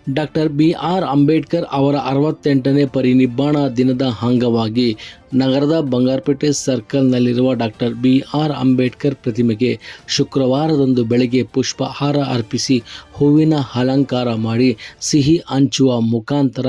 Doctor B R. Ambedkar ಅವರ 68ನೇ ಪರಿನಿಬ್ಬಾಣ ದಿನದ ಅಂಗವಾಗಿ ನಗರದ ಬಂಗಾರಪೇಟೆ ಸರ್ಕಲ್ನಲ್ಲಿರುವ ಡಾಕ್ಟರ್ ಬಿ.ಆರ್. ಅಂಬೇಡ್ಕರ್ ಪ್ರತಿಮೆಗೆ ಶುಕ್ರವಾರದಂದು ಬೆಳಗ್ಗೆ ಪುಷ್ಪಹಾರ ಅರ್ಪಿಸಿ ಹೂವಿನ ಅಲಂಕಾರ ಮಾಡಿ ಸಿಹಿ ಹಂಚುವ ಮುಖಾಂತರ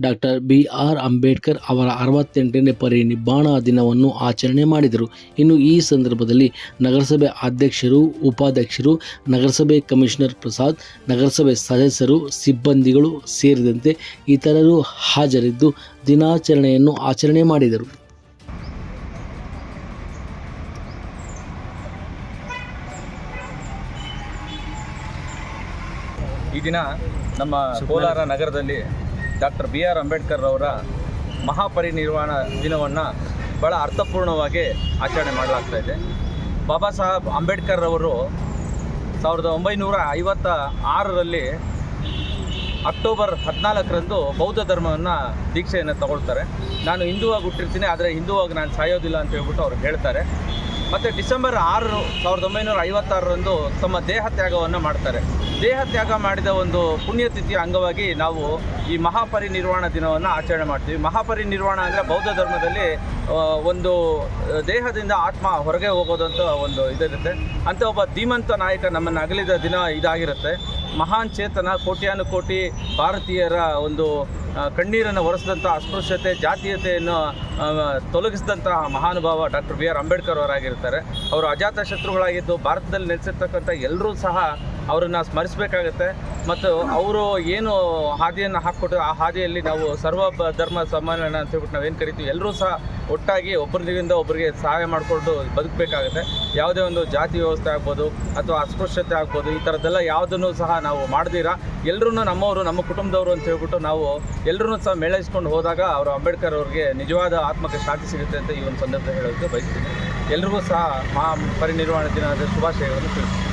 ಡಾಕ್ಟರ್ ಬಿ.ಆರ್. ಅಂಬೇಡ್ಕರ್ ಅವರ 68ನೇ ಪರಿನಿಬ್ಬಾಣ ದಿನವನ್ನು ಆಚರಣೆ ಮಾಡಿದರು. ಇನ್ನು ಈ ಸಂದರ್ಭದಲ್ಲಿ ನಗರಸಭೆ ಅಧ್ಯಕ್ಷರು, ಉಪಾಧ್ಯಕ್ಷರು, ನಗರಸಭೆ ಕಮಿಷನರ್ ಪ್ರಸಾದ್, ನಗರಸಭೆ ಸದಸ್ಯರು, ಸಿಬ್ಬಂದಿಗಳು ಸೇರಿದಂತೆ ಇತರರು ಹಾಜರಿದ್ದು ದಿನಾಚರಣೆಯನ್ನು ಆಚರಣೆ ಮಾಡಿದರು. ಈ ದಿನ ನಮ್ಮ ಕೋಲಾರ ನಗರದಲ್ಲಿ ಡಾಕ್ಟರ್ ಬಿ.ಆರ್. ಅಂಬೇಡ್ಕರ್ ಅವರ ಮಹಾಪರಿನಿರ್ವಾಣ ದಿನವನ್ನು ಭಾಳ ಅರ್ಥಪೂರ್ಣವಾಗಿ ಆಚರಣೆ ಮಾಡಲಾಗ್ತಾಯಿದೆ. ಬಾಬಾ ಸಾಹೇಬ್ ಅಂಬೇಡ್ಕರ್ ಅವರು 1956ರಲ್ಲಿ ಅಕ್ಟೋಬರ್ 14ರಂದು ಬೌದ್ಧ ಧರ್ಮವನ್ನು ದೀಕ್ಷೆಯನ್ನು ತಗೊಳ್ತಾರೆ. ನಾನು ಹಿಂದೂವಾಗಿ ಹುಟ್ಟಿರ್ತೀನಿ, ಆದರೆ ಹಿಂದೂವಾಗಿ ನಾನು ಸಾಯೋದಿಲ್ಲ ಅಂತ ಹೇಳ್ಬಿಟ್ಟು ಅವ್ರು ಹೇಳ್ತಾರೆ. ಮತ್ತು ಡಿಸೆಂಬರ್ 6, 1956ರಂದು ತಮ್ಮ ದೇಹ ತ್ಯಾಗವನ್ನು ಮಾಡ್ತಾರೆ. ದೇಹ ತ್ಯಾಗ ಮಾಡಿದ ಒಂದು ಪುಣ್ಯತಿಥಿಯ ಅಂಗವಾಗಿ ನಾವು ಈ ಮಹಾಪರಿನಿರ್ವಾಣ ದಿನವನ್ನು ಆಚರಣೆ ಮಾಡ್ತೀವಿ. ಮಹಾಪರಿನಿರ್ವಾಣ ಅಂದರೆ ಬೌದ್ಧ ಧರ್ಮದಲ್ಲಿ ಒಂದು ದೇಹದಿಂದ ಆತ್ಮ ಹೊರಗೆ ಹೋಗೋದಂತ ಒಂದು ಇದಿರುತ್ತೆ. ಅಂಥ ಒಬ್ಬ ಧೀಮಂತ ನಾಯಕ ನಮ್ಮನ್ನು ಅಗಲಿದ ದಿನ ಇದಾಗಿರುತ್ತೆ. ಮಹಾನ್ ಚೇತನ, ಕೋಟ್ಯಾನುಕೋಟಿ ಭಾರತೀಯರ ಒಂದು ಕಣ್ಣೀರನ್ನು ಒರೆಸಿದಂಥ, ಅಸ್ಪೃಶ್ಯತೆ, ಜಾತೀಯತೆಯನ್ನು ತೊಲಗಿಸಿದಂತಹ ಮಹಾನುಭಾವ ಡಾಕ್ಟರ್ ಬಿ.ಆರ್. ಅಂಬೇಡ್ಕರ್ ಅವರಾಗಿರ್ತಾರೆ. ಅವರು ಅಜಾತ ಶತ್ರುಗಳಾಗಿದ್ದು ಭಾರತದಲ್ಲಿ ನೆಲೆಸಿರ್ತಕ್ಕಂಥ ಎಲ್ಲರೂ ಸಹ ಅವರನ್ನು ಸ್ಮರಿಸಬೇಕಾಗತ್ತೆ. ಮತ್ತು ಅವರು ಏನು ಹಾದಿಯನ್ನು ಹಾಕ್ಕೊಟ್ರು ಆ ಹಾದಿಯಲ್ಲಿ ನಾವು ಸರ್ವ ಧರ್ಮ ಸಮ್ಮೇಳನ ಅಂತ ಹೇಳ್ಬಿಟ್ಟು ನಾವೇನು ಕರಿತೀವಿ, ಎಲ್ಲರೂ ಸಹ ಒಟ್ಟಾಗಿ ಒಬ್ಬರಿಂದ ಒಬ್ಬರಿಗೆ ಸಹಾಯ ಮಾಡಿಕೊಂಡು ಬದುಕಬೇಕಾಗುತ್ತೆ. ಯಾವುದೇ ಒಂದು ಜಾತಿ ವ್ಯವಸ್ಥೆ ಆಗ್ಬೋದು ಅಥವಾ ಅಸ್ಪೃಶ್ಯತೆ ಆಗ್ಬೋದು, ಈ ಥರದ್ದೆಲ್ಲ ಯಾವುದನ್ನು ಸಹ ನಾವು ಮಾಡ್ದಿರಾ ಎಲ್ಲರೂ ನಮ್ಮವರು, ನಮ್ಮ ಕುಟುಂಬದವರು ಅಂತ ಹೇಳ್ಬಿಟ್ಟು ನಾವು ಎಲ್ಲರೂ ಸಹ ಮೇಳೈಸ್ಕೊಂಡು ಹೋದಾಗ ಅವರು ಅಂಬೇಡ್ಕರ್ ಅವ್ರಿಗೆ ನಿಜವಾದ ಆತ್ಮಕ್ಕೆ ಶಾಂತಿ ಸಿಗುತ್ತೆ ಅಂತ ಈ ಒಂದು ಸಂದರ್ಭದಲ್ಲಿ ಹೇಳೋಕ್ಕೆ ಬಯಸ್ತೀನಿ. ಎಲ್ರಿಗೂ ಸಹ ಮಹಾ ಪರಿನಿರ್ವಾಣ ದಿನದ ಶುಭಾಶಯಗಳನ್ನು ತಿಳಿಸ್ತೀನಿ.